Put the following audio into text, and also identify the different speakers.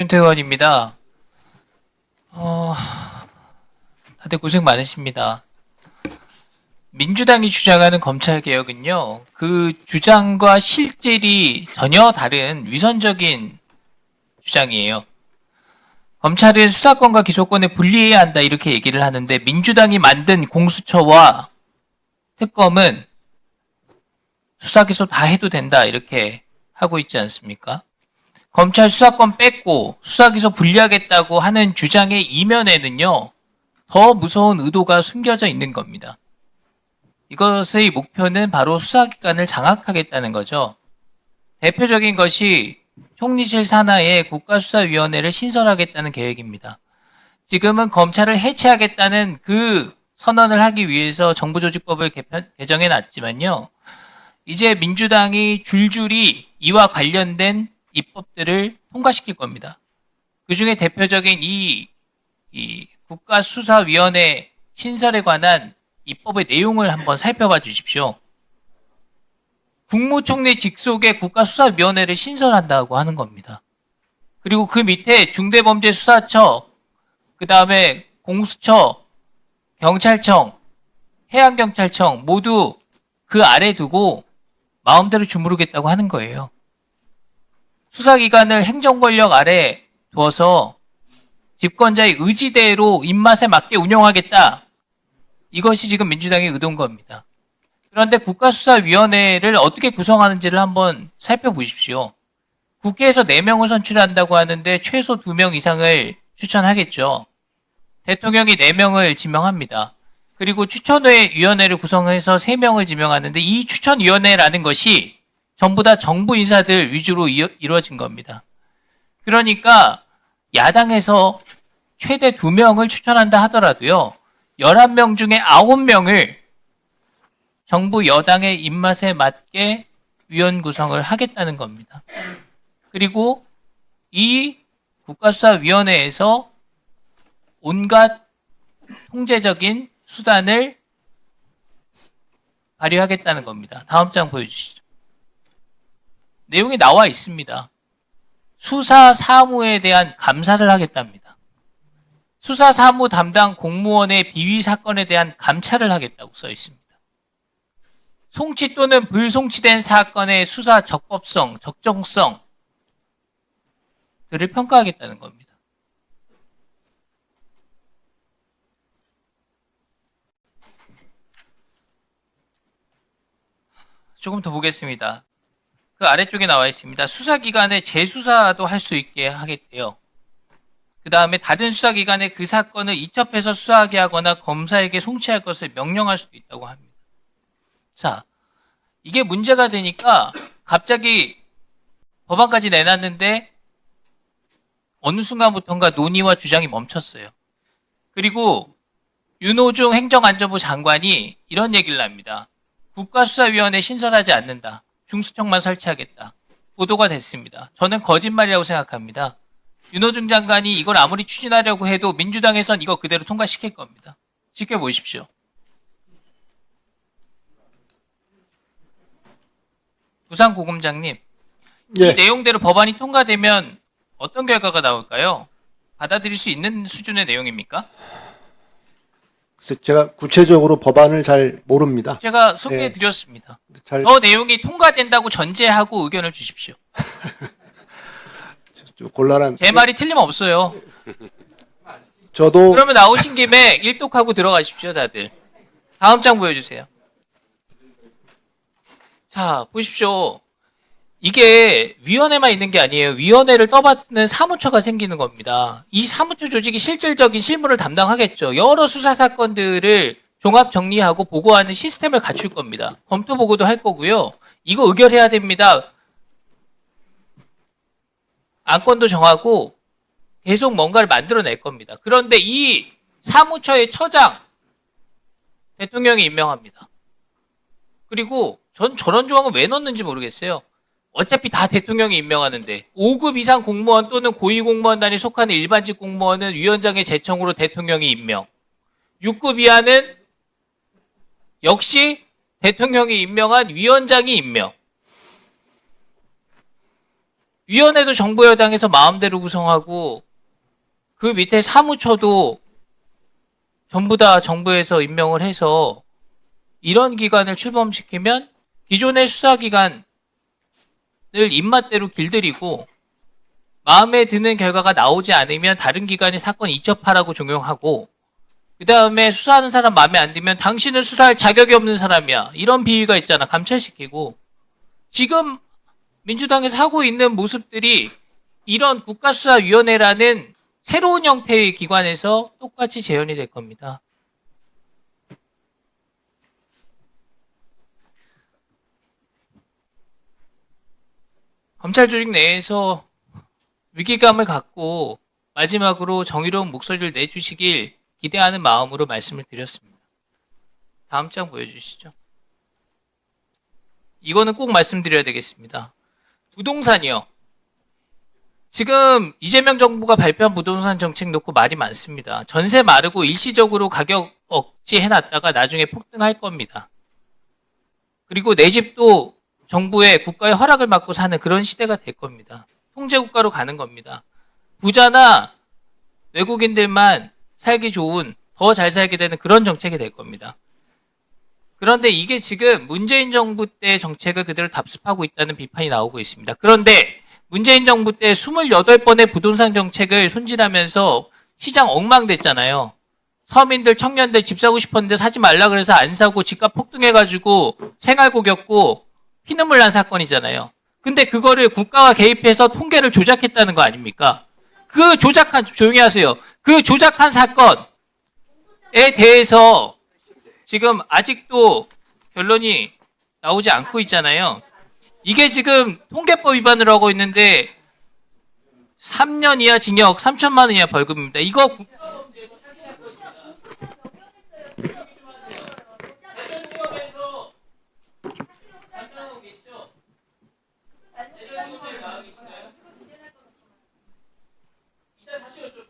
Speaker 1: 윤태원입니다. 다들 고생 많으십니다. 민주당이 주장하는 검찰개혁은요, 그 주장과 실질이 전혀 다른 위선적인 주장이에요. 검찰은 수사권과 기소권을 분리해야 한다 이렇게 얘기를 하는데 민주당이 만든 공수처와 특검은 수사 기소 다 해도 된다 이렇게 하고 있지 않습니까? 검찰 수사권 뺏고 수사 기소 분리하겠다고 하는 주장의 이면에는요, 더 무서운 의도가 숨겨져 있는 겁니다. 이것의 목표는 바로 수사기관을 장악하겠다는 거죠. 대표적인 것이 총리실 산하에 국가수사위원회를 신설하겠다는 계획입니다. 지금은 검찰을 해체하겠다는 그 선언을 하기 위해서 정부조직법을 개정해 놨지만요. 이제 민주당이 줄줄이 이와 관련된 입법들을 통과시킬 겁니다. 그 중에 대표적인 이 국가수사위원회 신설에 관한 입법의 내용을 한번 살펴봐 주십시오. 국무총리 직속의 국가수사위원회를 신설한다고 하는 겁니다. 그리고 그 밑에 중대범죄수사처, 그 다음에 공수처, 경찰청, 해양경찰청 모두 그 아래 두고 마음대로 주무르겠다고 하는 거예요. 수사기관을 행정권력 아래 두어서 집권자의 의지대로 입맛에 맞게 운영하겠다. 이것이 지금 민주당의 의도인 겁니다. 그런데 국가수사위원회를 어떻게 구성하는지를 한번 살펴보십시오. 국회에서 4명을 선출한다고 하는데 최소 2명 이상을 추천하겠죠. 대통령이 4명을 지명합니다. 그리고 추천위원회를 구성해서 3명을 지명하는데 이 추천위원회라는 것이 전부 다 정부 인사들 위주로 이루어진 겁니다. 그러니까 야당에서 최대 2명을 추천한다 하더라도요. 11명 중에 9명을 정부 여당의 입맛에 맞게 위원 구성을 하겠다는 겁니다. 그리고 이 국가수사위원회에서 온갖 통제적인 수단을 발휘하겠다는 겁니다. 다음 장 보여주시죠. 내용이 나와 있습니다. 수사 사무에 대한 감사를 하겠답니다. 수사 사무 담당 공무원의 비위 사건에 대한 감찰을 하겠다고 써 있습니다. 송치 또는 불송치된 사건의 수사 적법성, 적정성 들을 평가하겠다는 겁니다. 조금 더 보겠습니다. 그 아래쪽에 나와 있습니다. 수사기관의 재수사도 할 수 있게 하겠대요. 그 다음에 다른 수사기관에 그 사건을 이첩해서 수사하게 하거나 검사에게 송치할 것을 명령할 수도 있다고 합니다. 자, 이게 문제가 되니까 갑자기 법안까지 내놨는데 어느 순간부터인가 논의와 주장이 멈췄어요. 그리고 윤호중 행정안전부 장관이 이런 얘기를 합니다. 국가수사위원회 신설하지 않는다. 중수청만 설치하겠다. 보도가 됐습니다. 저는 거짓말이라고 생각합니다. 윤호중 장관이 이걸 아무리 추진하려고 해도 민주당에선 이거 그대로 통과시킬 겁니다. 지켜보십시오. 부산고검장님, 이 내용대로 법안이 통과되면 어떤 결과가 나올까요? 받아들일 수 있는 수준의 내용입니까?
Speaker 2: 제가 구체적으로 법안을 잘 모릅니다.
Speaker 1: 제가 소개해드렸습니다.
Speaker 2: 잘
Speaker 1: 저 내용이 통과된다고 전제하고 의견을 주십시오.
Speaker 2: 좀 곤란한.
Speaker 1: 제 말이 틀림없어요.
Speaker 2: 저도
Speaker 1: 그러면 나오신 김에 일독하고 들어가십시오, 다들. 다음 장 보여주세요. 자, 보십시오. 이게 위원회만 있는 게 아니에요. 위원회를 떠받는 사무처가 생기는 겁니다. 이 사무처 조직이 실질적인 실무를 담당하겠죠. 여러 수사 사건들을 종합 정리하고 보고하는 시스템을 갖출 겁니다. 검토 보고도 할 거고요. 이거 의결해야 됩니다. 안건도 정하고 계속 뭔가를 만들어낼 겁니다. 그런데 이 사무처의 처장 대통령이 임명합니다. 그리고 전 저런 조항을 왜 넣는지 모르겠어요. 어차피 다 대통령이 임명하는데 5급 이상 공무원 또는 고위공무원단에 속하는 일반직 공무원은 위원장의 제청으로 대통령이 임명. 6급 이하는 역시 대통령이 임명한 위원장이 임명. 위원회도 정부 여당에서 마음대로 구성하고 그 밑에 사무처도 전부 다 정부에서 임명을 해서 이런 기관을 출범시키면 기존의 수사기관을 입맛대로 길들이고 마음에 드는 결과가 나오지 않으면 다른 기관이 사건 이첩하라고 종용하고 그 다음에 수사하는 사람 마음에 안 들면 당신은 수사할 자격이 없는 사람이야. 이런 비위가 있잖아. 감찰시키고. 지금 민주당에서 하고 있는 모습들이 이런 국가수사위원회라는 새로운 형태의 기관에서 똑같이 재현이 될 겁니다. 검찰 조직 내에서 위기감을 갖고 마지막으로 정의로운 목소리를 내주시길 기대하는 마음으로 말씀을 드렸습니다. 다음 장 보여주시죠. 이거는 꼭 말씀드려야 되겠습니다. 부동산이요. 지금 이재명 정부가 발표한 부동산 정책 놓고 말이 많습니다. 전세 마르고 일시적으로 가격 억제해놨다가 나중에 폭등할 겁니다. 그리고 내 집도 정부의 국가의 허락을 받고 사는 그런 시대가 될 겁니다. 통제국가로 가는 겁니다. 부자나 외국인들만 살기 좋은, 더 잘 살게 되는 그런 정책이 될 겁니다. 그런데 이게 지금 문재인 정부 때 정책을 그대로 답습하고 있다는 비판이 나오고 있습니다. 그런데 문재인 정부 때 28번의 부동산 정책을 손질하면서 시장 엉망됐잖아요. 서민들, 청년들 집 사고 싶었는데 사지 말라 그래서 안 사고 집값 폭등해가지고 생활고 겪고 피눈물 난 사건이잖아요. 근데 그거를 국가가 개입해서 통계를 조작했다는 거 아닙니까? 그 조작한, 조용히 하세요. 그 조작한 사건에 대해서 지금 아직도 결론이 나오지 않고 있잖아요. 이게 지금 통계법 위반을 하고 있는데 3년 이하 징역 3천만 원 이하 벌금입니다. 이거 국가범죄고 사기 사건입니다. 조용히 좀 하세요. 대전지검에서 담당하고 계시죠? 대전지검에 나와 계신가요? 이따 다시 여쭤볼게요.